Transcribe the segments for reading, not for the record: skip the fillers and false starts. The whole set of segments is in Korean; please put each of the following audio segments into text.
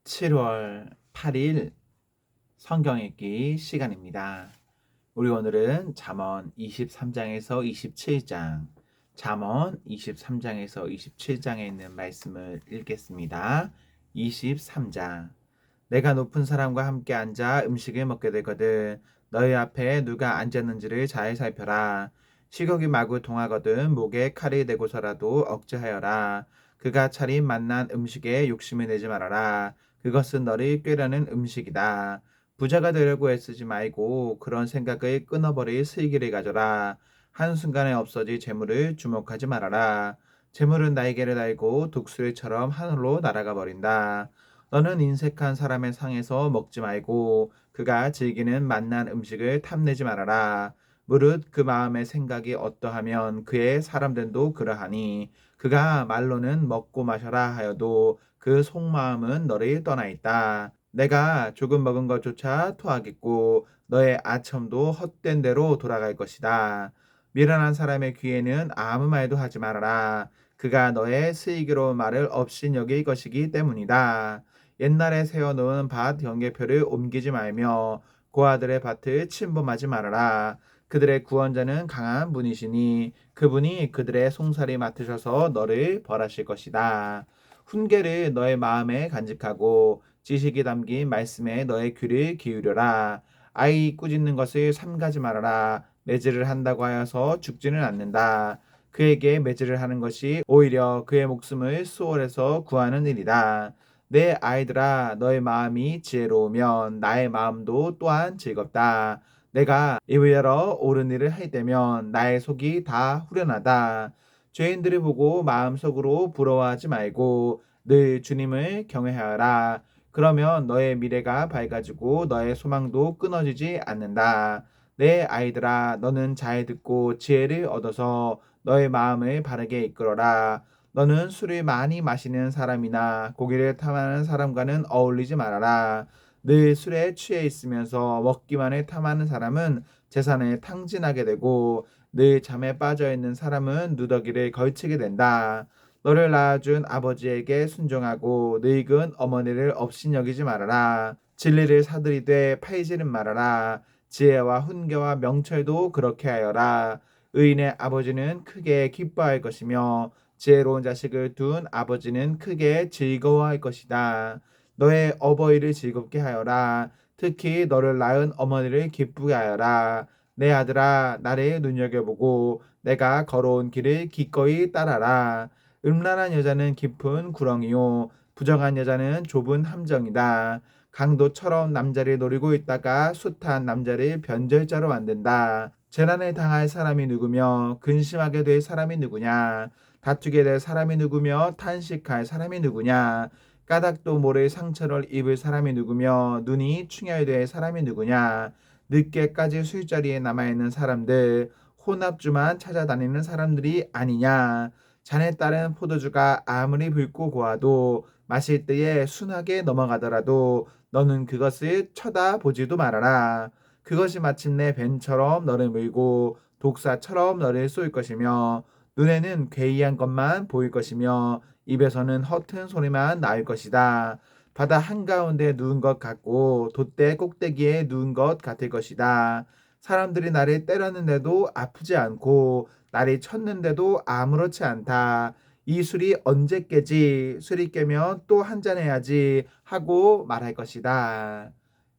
7월 8일 성경 읽기 시간입니다. 우리 오늘은 잠언 23장에서 27장, 잠언 23장에서 27장에 있는 말씀을 읽겠습니다. 23장. 내가 높은 사람과 함께 앉아 음식을 먹게 되거든 너희 앞에 누가 앉았는지를 잘 살펴라. 시국이 마구 동하거든 목에 칼이 대고서라도 억제하여라. 그가 차린 맛난 음식에 욕심을 내지 말아라. 그것은 너를 꾀려는 음식이다. 부자가 되려고 애쓰지 말고 그런 생각을 끊어버릴 슬기를 가져라. 한순간에 없어질 재물을 주목하지 말아라. 재물은 날개를 달고 독수리처럼 하늘로 날아가 버린다. 너는 인색한 사람의 상에서 먹지 말고 그가 즐기는 맛난 음식을 탐내지 말아라. 무릇 그 마음의 생각이 어떠하면 그의 사람들도 그러하니 그가 말로는 먹고 마셔라 하여도 그 속마음은 너를 떠나 있다. 내가 조금 먹은 것조차 토하겠고 너의 아첨도 헛된 대로 돌아갈 것이다. 미련한 사람의 귀에는 아무 말도 하지 말아라. 그가 너의 슬기로운 말을 없인 여길 것이기 때문이다. 옛날에 세워놓은 밭 경계표를 옮기지 말며 고아들의 밭을 침범하지 말아라. 그들의 구원자는 강한 분이시니 그분이 그들의 송사리 맡으셔서 너를 벌하실 것이다. 훈계를 너의 마음에 간직하고 지식이 담긴 말씀에 너의 귀를 기울여라. 아이 꾸짖는 것을 삼가지 말아라. 매질을 한다고 하여서 죽지는 않는다. 그에게 매질을 하는 것이 오히려 그의 목숨을 수월해서 구하는 일이다. 내 아이들아, 너의 마음이 지혜로우면 나의 마음도 또한 즐겁다. 내가 입을 열어 옳은 일을 할 때면 나의 속이 다 후련하다. 죄인들을 보고 마음속으로 부러워하지 말고 늘 주님을 경외하여라. 그러면 너의 미래가 밝아지고 너의 소망도 끊어지지 않는다. 내 아이들아, 너는 잘 듣고 지혜를 얻어서 너의 마음을 바르게 이끌어라. 너는 술을 많이 마시는 사람이나 고기를 탐하는 사람과는 어울리지 말아라. 늘 술에 취해 있으면서 먹기만을 탐하는 사람은 재산을 탕진하게 되고 늘 잠에 빠져 있는 사람은 누더기를 걸치게 된다. 너를 낳아준 아버지에게 순종하고 늙은 어머니를 업신여기지 말아라. 진리를 사들이되 팔지는 말아라. 지혜와 훈계와 명철도 그렇게 하여라. 의인의 아버지는 크게 기뻐할 것이며 지혜로운 자식을 둔 아버지는 크게 즐거워할 것이다. 너의 어버이를 즐겁게 하여라. 특히 너를 낳은 어머니를 기쁘게 하여라. 내 아들아, 나를 눈여겨보고 내가 걸어온 길을 기꺼이 따라라. 음란한 여자는 깊은 구렁이요 부정한 여자는 좁은 함정이다. 강도처럼 남자를 노리고 있다가 숱한 남자를 변절자로 만든다. 재난을 당할 사람이 누구며 근심하게 될 사람이 누구냐. 다투게 될 사람이 누구며 탄식할 사람이 누구냐. 까닭도 모를 상처를 입을 사람이 누구며 눈이 충혈될 사람이 누구냐. 늦게까지 술자리에 남아있는 사람들, 혼합주만 찾아다니는 사람들이 아니냐. 잔에 따른 포도주가 아무리 붉고 고와도 마실 때에 순하게 넘어가더라도 너는 그것을 쳐다보지도 말아라. 그것이 마침내 뱀처럼 너를 물고 독사처럼 너를 쏠 것이며 눈에는 괴이한 것만 보일 것이며 입에서는 허튼 소리만 나올 것이다. 바다 한가운데 누운 것 같고 돛대 꼭대기에 누운 것 같을 것이다. 사람들이 나를 때렸는데도 아프지 않고 나를 쳤는데도 아무렇지 않다. 이 술이 언제 깨지? 술이 깨면 또 한잔 해야지 하고 말할 것이다.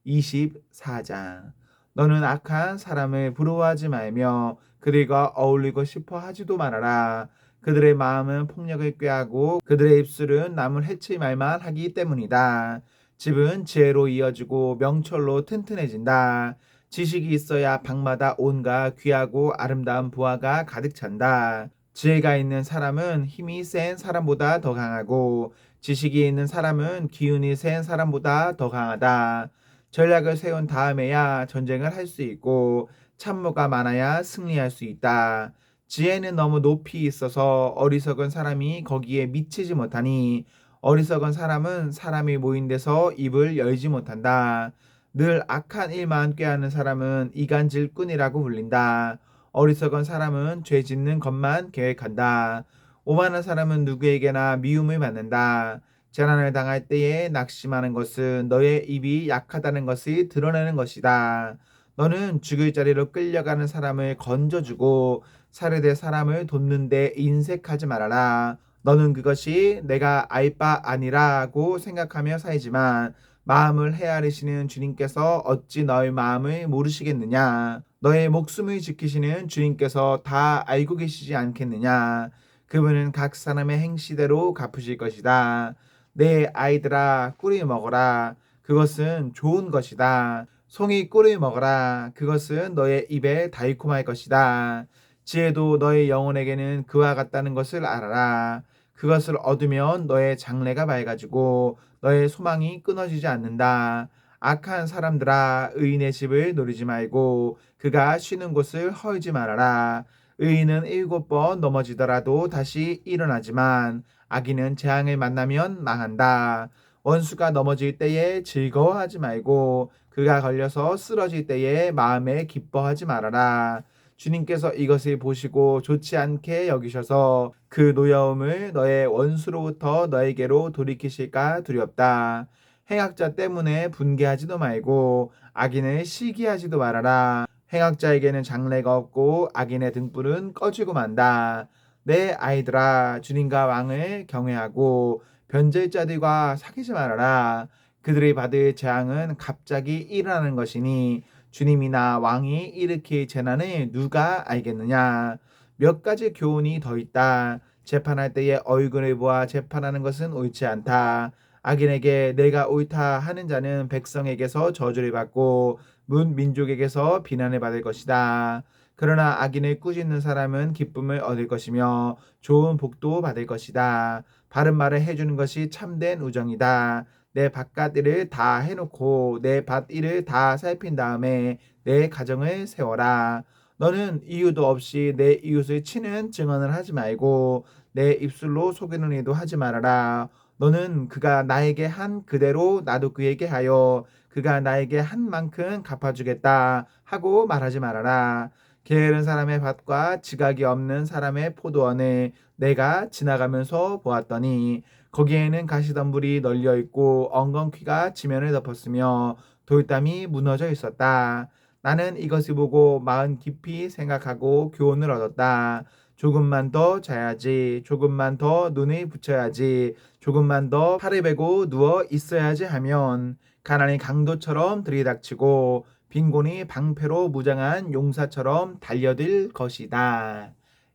24장. 너는 악한 사람을 부러워하지 말며 그들과 어울리고 싶어 하지도 말아라. 그들의 마음은 폭력을 꾀하고 그들의 입술은 남을 해칠 말만 하기 때문이다. 집은 지혜로 이어지고 명철로 튼튼해진다. 지식이 있어야 방마다 온갖 귀하고 아름다운 부하가 가득 찬다. 지혜가 있는 사람은 힘이 센 사람보다 더 강하고 지식이 있는 사람은 기운이 센 사람보다 더 강하다. 전략을 세운 다음에야 전쟁을 할 수 있고 참모가 많아야 승리할 수 있다. 지혜는 너무 높이 있어서 어리석은 사람이 거기에 미치지 못하니 어리석은 사람은 사람이 모인 데서 입을 열지 못한다. 늘 악한 일만 꾀하는 사람은 이간질꾼이라고 불린다. 어리석은 사람은 죄 짓는 것만 계획한다. 오만한 사람은 누구에게나 미움을 받는다. 재난을 당할 때에 낙심하는 것은 너의 입이 약하다는 것을 드러내는 것이다. 너는 죽을 자리로 끌려가는 사람을 건져주고 살해될 사람을 돕는 데 인색하지 말아라. 너는 그것이 내가 알 바 아니라고 생각하며 살지만 마음을 헤아리시는 주님께서 어찌 너의 마음을 모르시겠느냐? 너의 목숨을 지키시는 주님께서 다 알고 계시지 않겠느냐? 그분은 각 사람의 행시대로 갚으실 것이다. 내 아이들아, 꿀을 먹어라. 그것은 좋은 것이다. 송이 꿀을 먹어라. 그것은 너의 입에 달콤할 것이다. 지혜도 너의 영혼에게는 그와 같다는 것을 알아라. 그것을 얻으면 너의 장래가 맑아지고 너의 소망이 끊어지지 않는다. 악한 사람들아, 의인의 집을 노리지 말고 그가 쉬는 곳을 헐지 말아라. 의인은 7번 넘어지더라도 다시 일어나지만 악인은 재앙을 만나면 망한다. 원수가 넘어질 때에 즐거워하지 말고 그가 걸려서 쓰러질 때에 마음에 기뻐하지 말아라. 주님께서 이것을 보시고 좋지 않게 여기셔서 그 노여움을 너의 원수로부터 너에게로 돌이키실까 두렵다. 행악자 때문에 분개하지도 말고 악인을 시기하지도 말아라. 행악자에게는 장래가 없고 악인의 등불은 꺼지고 만다. 내 아이들아, 주님과 왕을 경외하고 변절자들과 사귀지 말아라. 그들이 받을 재앙은 갑자기 일어나는 것이니 주님이나 왕이 일으킬 재난을 누가 알겠느냐? 몇 가지 교훈이 더 있다. 재판할 때에 얼굴을 보아 재판하는 것은 옳지 않다. 악인에게 내가 옳다 하는 자는 백성에게서 저주를 받고 문 민족에게서 비난을 받을 것이다. 그러나 악인을 꾸짖는 사람은 기쁨을 얻을 것이며 좋은 복도 받을 것이다. 바른 말을 해주는 것이 참된 우정이다. 내 바깥 일을 다 해놓고 내 밭 일을 다 살핀 다음에 내 가정을 세워라. 너는 이유도 없이 내 이웃을 치는 증언을 하지 말고 내 입술로 속이는 일도 하지 말아라. 너는 그가 나에게 한 그대로 나도 그에게 하여 그가 나에게 한 만큼 갚아주겠다 하고 말하지 말아라. 게으른 사람의 밭과 지각이 없는 사람의 포도원을 내가 지나가면서 보았더니 거기에는 가시덤불이 널려 있고 엉겅퀴가 지면을 덮었으며 돌담이 무너져 있었다. 나는 이것을 보고 마음 깊이 생각하고 교훈을 얻었다. 조금만 더 자야지, 조금만 더 눈을 붙여야지, 조금만 더 팔을 베고 누워 있어야지 하면 가난이 강도처럼 들이닥치고 빈곤이 방패로 무장한 용사처럼 달려들 것이다.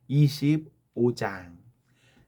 25장.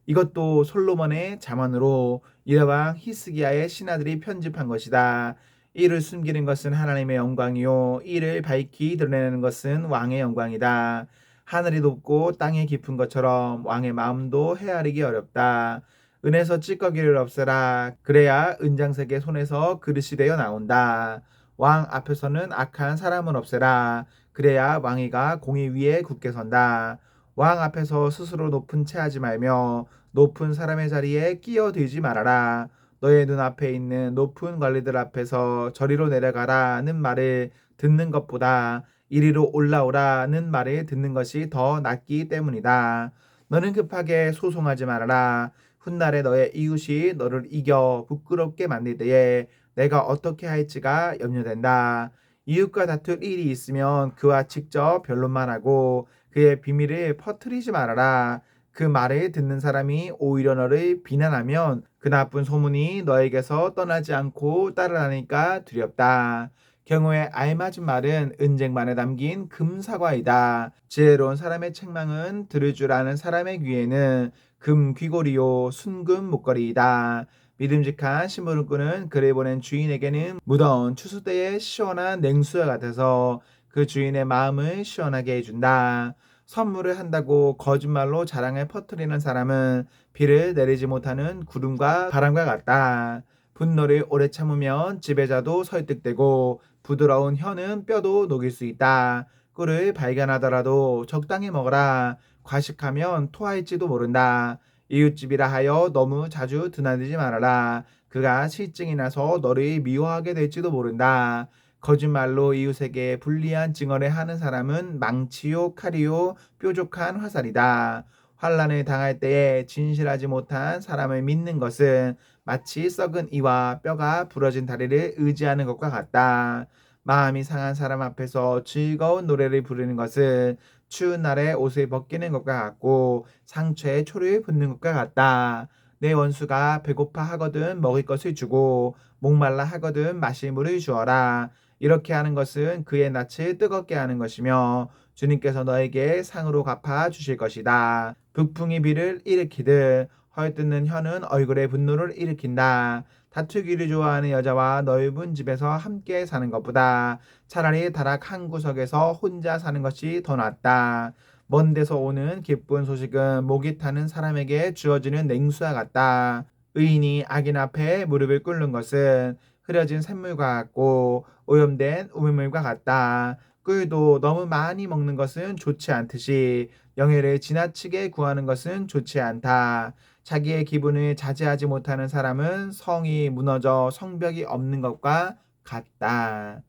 이것도 솔로몬의 잠언으로 이러왕 히스기야의 신하들이 편집한 것이다. 이를 숨기는 것은 하나님의 영광이요 이를 밝히 드러내는 것은 왕의 영광이다. 하늘이 높고 땅이 깊은 것처럼 왕의 마음도 헤아리기 어렵다. 은에서 찌꺼기를 없애라. 그래야 은장색의 손에서 그릇이 되어 나온다. 왕 앞에서는 악한 사람은 없애라. 그래야 왕위가 공의 위에 굳게 선다. 왕 앞에서 스스로 높은 체하지 말며 높은 사람의 자리에 끼어들지 말아라. 너의 눈앞에 있는 높은 관리들 앞에서 저리로 내려가라는 말을 듣는 것보다 이리로 올라오라는 말을 듣는 것이 더 낫기 때문이다. 너는 급하게 소송하지 말아라. 훗날에 너의 이웃이 너를 이겨 부끄럽게 만들 때에 내가 어떻게 할지가 염려된다. 이웃과 다툴 일이 있으면 그와 직접 변론만 하고 그의 비밀을 퍼뜨리지 말아라. 그 말을 듣는 사람이 오히려 너를 비난하면 그 나쁜 소문이 너에게서 떠나지 않고 따라다니까 두렵다. 경우에 알맞은 말은 은쟁반에 담긴 금사과이다. 지혜로운 사람의 책망은 들을 줄 아는 사람의 귀에는 금 귀고리요 순금 목걸이이다. 믿음직한 심부름꾼은 글을 보낸 주인에게는 무더운 추수 때의 시원한 냉수와 같아서 그 주인의 마음을 시원하게 해준다. 선물을 한다고 거짓말로 자랑을 퍼뜨리는 사람은 비를 내리지 못하는 구름과 바람과 같다. 분노를 오래 참으면 지배자도 설득되고 부드러운 혀는 뼈도 녹일 수 있다. 꿀을 발견하더라도 적당히 먹어라. 과식하면 토할지도 모른다. 이웃집이라 하여 너무 자주 드나들지 말아라. 그가 실증이 나서 너를 미워하게 될지도 모른다. 거짓말로 이웃에게 불리한 증언을 하는 사람은 망치요 칼이요 뾰족한 화살이다. 환난을 당할 때에 진실하지 못한 사람을 믿는 것은 마치 썩은 이와 뼈가 부러진 다리를 의지하는 것과 같다. 마음이 상한 사람 앞에서 즐거운 노래를 부르는 것은 추운 날에 옷을 벗기는 것과 같고 상처에 초를 붓는 것과 같다. 내 원수가 배고파 하거든 먹을 것을 주고 목말라 하거든 마실 물을 주어라. 이렇게 하는 것은 그의 낯을 뜨겁게 하는 것이며 주님께서 너에게 상으로 갚아 주실 것이다. 북풍이 비를 일으키듯 헐뜯는 혀는 얼굴에 분노를 일으킨다. 다투기를 좋아하는 여자와 넓은 집에서 함께 사는 것보다 차라리 다락 한 구석에서 혼자 사는 것이 더 낫다. 먼 데서 오는 기쁜 소식은 목이 타는 사람에게 주어지는 냉수와 같다. 의인이 악인 앞에 무릎을 꿇는 것은 흐려진 샘물과 같고 오염된 우물물과 같다. 꿀도 너무 많이 먹는 것은 좋지 않듯이 영예를 지나치게 구하는 것은 좋지 않다. 자기의 기분을 자제하지 못하는 사람은 성이 무너져 성벽이 없는 것과 같다.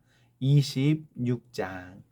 26장.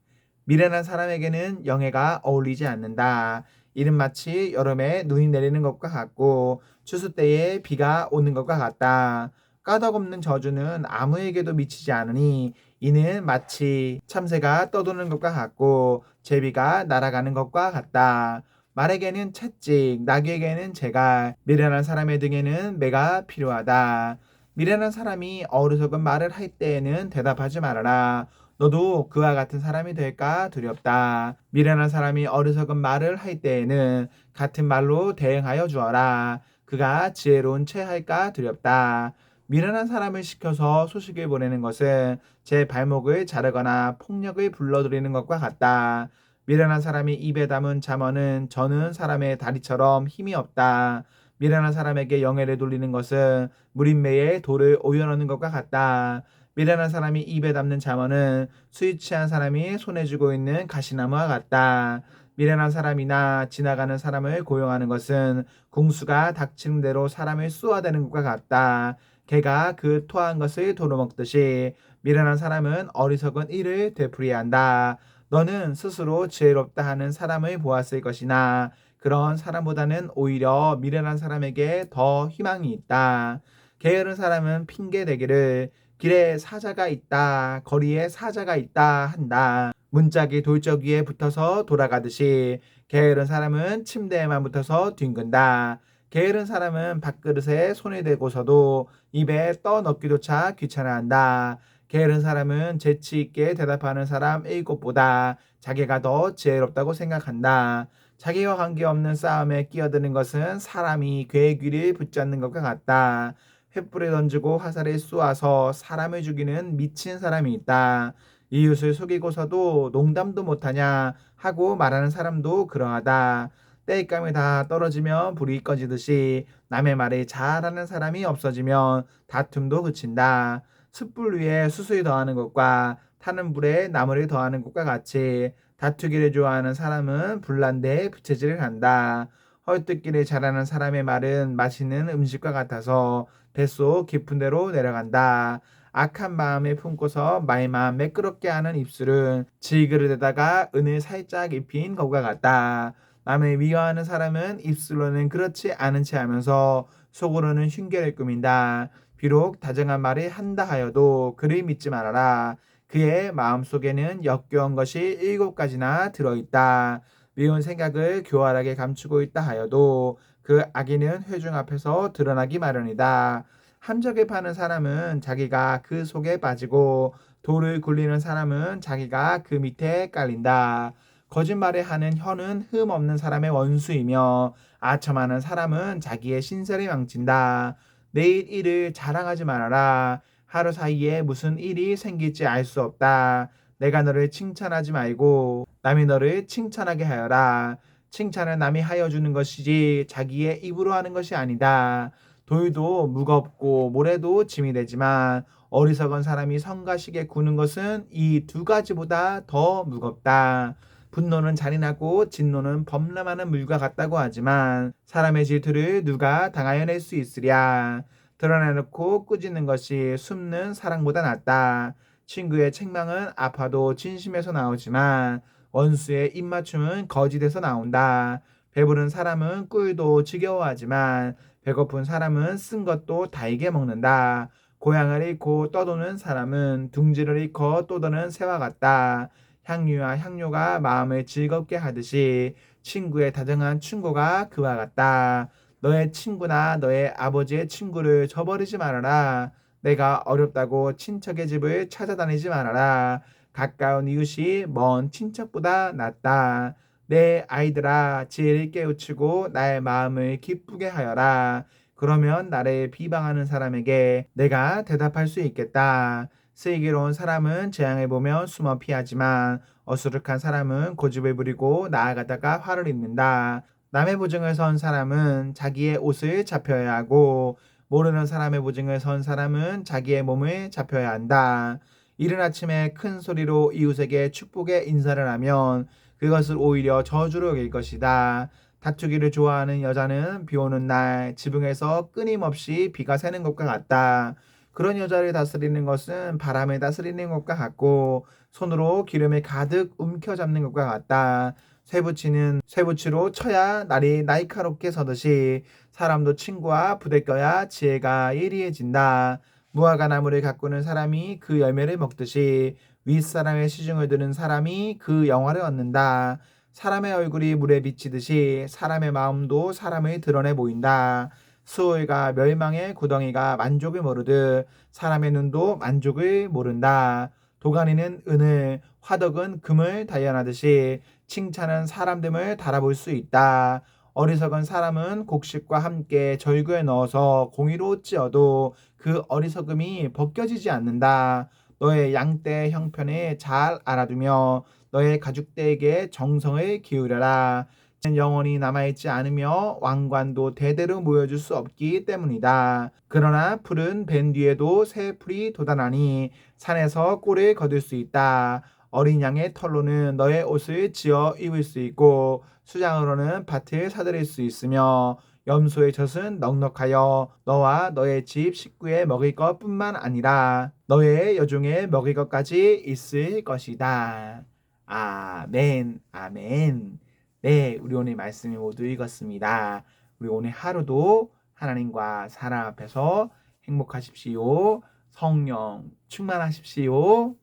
미련한 사람에게는 영예가 어울리지 않는다. 이는 마치 여름에 눈이 내리는 것과 같고 추수 때에 비가 오는 것과 같다. 까닭없는 저주는 아무에게도 미치지 않으니 이는 마치 참새가 떠도는 것과 같고 제비가 날아가는 것과 같다. 말에게는 채찍, 나귀에게는 재갈, 미련한 사람의 등에는 매가 필요하다. 미련한 사람이 어리석은 말을 할 때에는 대답하지 말아라. 너도 그와 같은 사람이 될까 두렵다. 미련한 사람이 어리석은 말을 할 때에는 같은 말로 대응하여 주어라. 그가 지혜로운 채 할까 두렵다. 미련한 사람을 시켜서 소식을 보내는 것은 제 발목을 자르거나 폭력을 불러들이는 것과 같다. 미련한 사람이 입에 담은 잠언은 저는 사람의 다리처럼 힘이 없다. 미련한 사람에게 영예를 돌리는 것은 무림매에 돌을 오여넣는 것과 같다. 미련한 사람이 입에 담는 잠언은 술 취한 사람이 손에 쥐고 있는 가시나무와 같다. 미련한 사람이나 지나가는 사람을 고용하는 것은 궁수가 닥치는 대로 사람을 쏘아대는 것과 같다. 개가 그 토한 것을 도로먹듯이 미련한 사람은 어리석은 일을 되풀이해야 한다. 너는 스스로 지혜롭다 하는 사람을 보았을 것이나 그런 사람보다는 오히려 미련한 사람에게 더 희망이 있다. 게으른 사람은 핑계 대기를 길에 사자가 있다, 거리에 사자가 있다 한다. 문짝이 돌적 위에 붙어서 돌아가듯이 게으른 사람은 침대에만 붙어서 뒹군다. 게으른 사람은 밥그릇에 손을 대고서도 입에 떠넣기조차 귀찮아한다. 게으른 사람은 재치 있게 대답하는 사람 7보다 자기가 더 지혜롭다고 생각한다. 자기와 관계없는 싸움에 끼어드는 것은 사람이 괴의 귀를 붙잡는 것과 같다. 횃불을 던지고 화살을 쏘아서 사람을 죽이는 미친 사람이 있다. 이웃을 속이고서도 농담도 못하냐 하고 말하는 사람도 그러하다. 땔감이 다 떨어지면 불이 꺼지듯이 남의 말을 잘하는 사람이 없어지면 다툼도 그친다. 숯불 위에 수수를 더하는 것과 타는 불에 나무를 더하는 것과 같이 다투기를 좋아하는 사람은 불난데 부채질을 한다. 헐뜯기를 잘하는 사람의 말은 맛있는 음식과 같아서 뱃속 깊은 데로 내려간다. 악한 마음을 품고서 말만 매끄럽게 하는 입술은 질그릇에다가 은을 살짝 입힌 것과 같다. 남을 미워하는 사람은 입술로는 그렇지 않은 체 하면서 속으로는 흉계를 꾸민다. 비록 다정한 말을 한다 하여도 그를 믿지 말아라. 그의 마음속에는 역겨운 것이 7가지나 들어있다. 미운 생각을 교활하게 감추고 있다 하여도 그 악인은 회중 앞에서 드러나기 마련이다. 함정에 파는 사람은 자기가 그 속에 빠지고 돌을 굴리는 사람은 자기가 그 밑에 깔린다. 거짓말을 하는 혀는 흠 없는 사람의 원수이며 아첨하는 사람은 자기의 신세를 망친다. 내일 일을 자랑하지 말아라. 하루 사이에 무슨 일이 생길지 알 수 없다. 내가 너를 칭찬하지 말고 남이 너를 칭찬하게 하여라. 칭찬은 남이 하여 주는 것이지 자기의 입으로 하는 것이 아니다. 돌도 무겁고 모래도 짐이 되지만 어리석은 사람이 성가시게 구는 것은 이 2가지보다 더 무겁다. 분노는 잔인하고 진노는 범람하는 물과 같다고 하지만 사람의 질투를 누가 당하여낼 수 있으랴. 드러내놓고 꾸짖는 것이 숨는 사랑보다 낫다. 친구의 책망은 아파도 진심에서 나오지만 원수의 입맞춤은 거짓에서 나온다. 배부른 사람은 꿀도 지겨워하지만 배고픈 사람은 쓴 것도 달게 먹는다. 고향을 잃고 떠도는 사람은 둥지를 잃고 떠도는 새와 같다. 향유와 향료가 마음을 즐겁게 하듯이 친구의 다정한 충고가 그와 같다. 너의 친구나 너의 아버지의 친구를 저버리지 말아라. 내가 어렵다고 친척의 집을 찾아다니지 말아라. 가까운 이웃이 먼 친척보다 낫다. 내 아이들아, 지혜를 깨우치고 나의 마음을 기쁘게 하여라. 그러면 나를 비방하는 사람에게 내가 대답할 수 있겠다. 슬기로운 사람은 재앙을 보며 숨어 피하지만 어수룩한 사람은 고집을 부리고 나아가다가 화를 입는다. 남의 보증을 선 사람은 자기의 옷을 잡혀야 하고 모르는 사람의 보증을 선 사람은 자기의 몸을 잡혀야 한다. 이른 아침에 큰 소리로 이웃에게 축복의 인사를 하면 그것을 오히려 저주로 여길 것이다. 다투기를 좋아하는 여자는 비 오는 날 지붕에서 끊임없이 비가 새는 것과 같다. 그런 여자를 다스리는 것은 바람을 다스리는 것과 같고 손으로 기름을 가득 움켜잡는 것과 같다. 쇠붙이로 쳐야 날이 날카롭게 서듯이 사람도 친구와 부대껴야 지혜가 예리해진다. 무화과 나무를 가꾸는 사람이 그 열매를 먹듯이 윗사람의 시중을 드는 사람이 그 영화를 얻는다. 사람의 얼굴이 물에 비치듯이 사람의 마음도 사람을 드러내 보인다. 수월과 멸망의 구덩이가 만족을 모르듯 사람의 눈도 만족을 모른다. 도가니는 은을, 화덕은 금을 단련하듯이 칭찬은 사람됨을 달아볼 수 있다. 어리석은 사람은 곡식과 함께 절구에 넣어서 공의로 찧어도 그 어리석음이 벗겨지지 않는다. 너의 양떼 형편을 잘 알아두며 너의 가축대에게 정성을 기울여라. 영원히 남아있지 않으며 왕관도 대대로 모여줄 수 없기 때문이다. 그러나 풀은 벤 뒤에도 새 풀이 돋아나니 산에서 꿀을 거둘 수 있다. 어린 양의 털로는 너의 옷을 지어 입을 수 있고 수장으로는 밭을 사들일 수 있으며 염소의 젖은 넉넉하여 너와 너의 집 식구에 먹을 것뿐만 아니라 너의 여종에 먹을 것까지 있을 것이다. 아멘, 아멘. 네, 우리 오늘 말씀을 모두 읽었습니다. 우리 오늘 하루도 하나님과 사람 앞에서 행복하십시오. 성령 충만하십시오.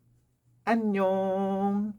안녕.